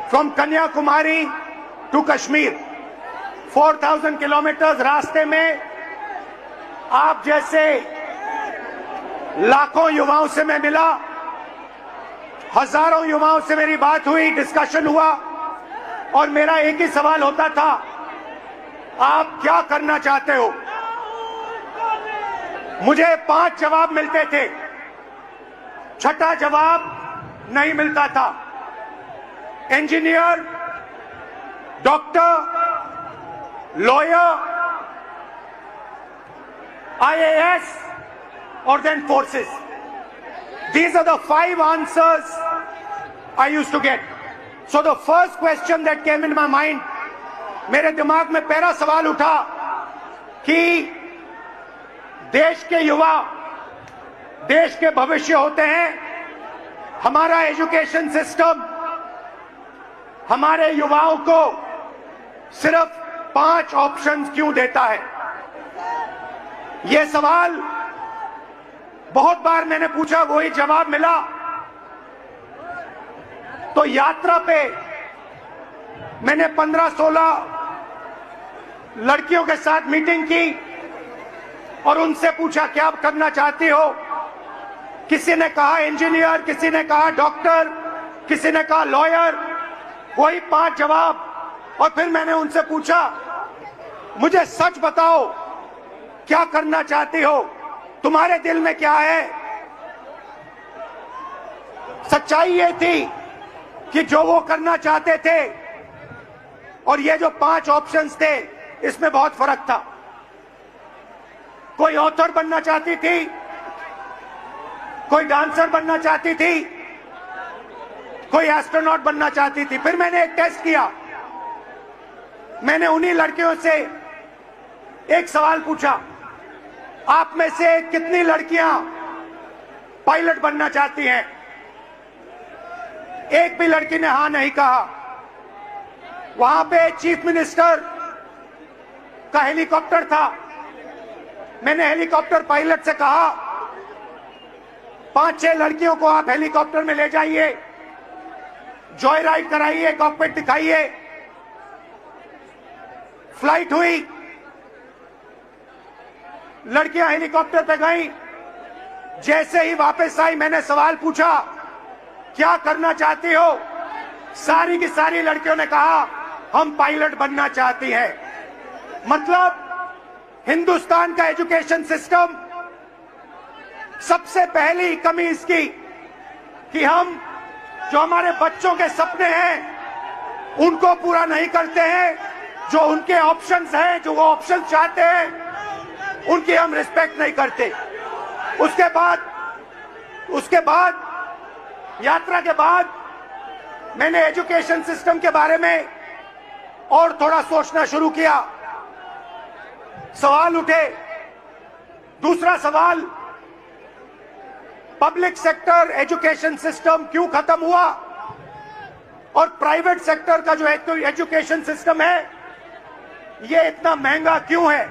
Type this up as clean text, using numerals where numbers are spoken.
from Kanyakumari to Kashmir, 4,000 kilometre रास्ते में आप जैसे लाखों युवाओं से मैं मिला, हजारों युवाओं से मेरी बात हुई, डिस्कशन हुआ, और मेरा एक ही सवाल होता था, आप क्या करना चाहते हो? मुझे 5 जवाब मिलते थे, छठा जवाब नहीं मिलता था। Engineer, doctor, lawyer, IAS, or then forces. These are the 5 answers I used to get. So the first question that came in my mind, मेरे दिमाग में पहला सवाल उठा कि देश के युवा देश के भविष्य होते हैं। हमारा एजुकेशन सिस्टम हमारे युवाओं को सिर्फ 5 ऑप्शंस क्यों देता है? यह सवाल बहुत बार मैंने पूछा, वही जवाब मिला। तो यात्रा पे मैंने 15-16 लड़कियों के साथ मीटिंग की और उनसे पूछा क्या करना चाहती हो? किसी ने कहा इंजीनियर, किसी ने कहा डॉक्टर, किसी ने कहा लॉयर, वही 5 जवाब। और फिर मैंने उनसे पूछा, मुझे सच बताओ क्या करना चाहती हो? तुम्हारे दिल में क्या है? सच्चाई ये थी कि जो वो करना चाहते थे और ये जो 5 ऑप्शंस थे, इसमें बहुत फर्क था। कोई ऑथर बनना चाहती थी, कोई डांसर बनना चाहती थी, कोई एस्ट्रोनॉट बनना चाहती थी। फिर मैंने एक टेस्ट किया, मैंने उन्हीं लड़कियों से एक सवाल पूछा, आप में से कितनी लड़कियां पायलट बनना चाहती हैं? एक भी लड़की ने हां नहीं कहा। वहां पे चीफ मिनिस्टर का हेलीकॉप्टर था। मैंने हेलीकॉप्टर पायलट से कहा, 5-6 लड़कियों को आप हेलीकॉप्टर में ले जाइए, जॉय राइड कराइए, कॉकपिट दिखाइए। फ्लाइट हुई, लड़कियां हेलीकॉप्टर पे गई। जैसे ही वापस आई, मैंने सवाल पूछा, क्या करना चाहती हो? सारी की सारी लड़कियों ने कहा, हम पायलट बनना चाहती हैं। मतलब हिंदुस्तान का एजुकेशन सिस्टम, सबसे पहली कमी इसकी कि हम जो हमारे बच्चों के सपने हैं उनको पूरा नहीं करते हैं। जो उनके ऑप्शंस हैं, जो वो ऑप्शन चाहते हैं, उनकी हम रिस्पेक्ट नहीं करते। उसके बाद यात्रा के बाद मैंने एजुकेशन सिस्टम के बारे में और थोड़ा सोचना शुरू किया। सवाल उठे। दूसरा सवाल, पब्लिक सेक्टर एजुकेशन सिस्टम क्यों खत्म हुआ और प्राइवेट सेक्टर का जो एजुकेशन सिस्टम है ये इतना महंगा क्यों है?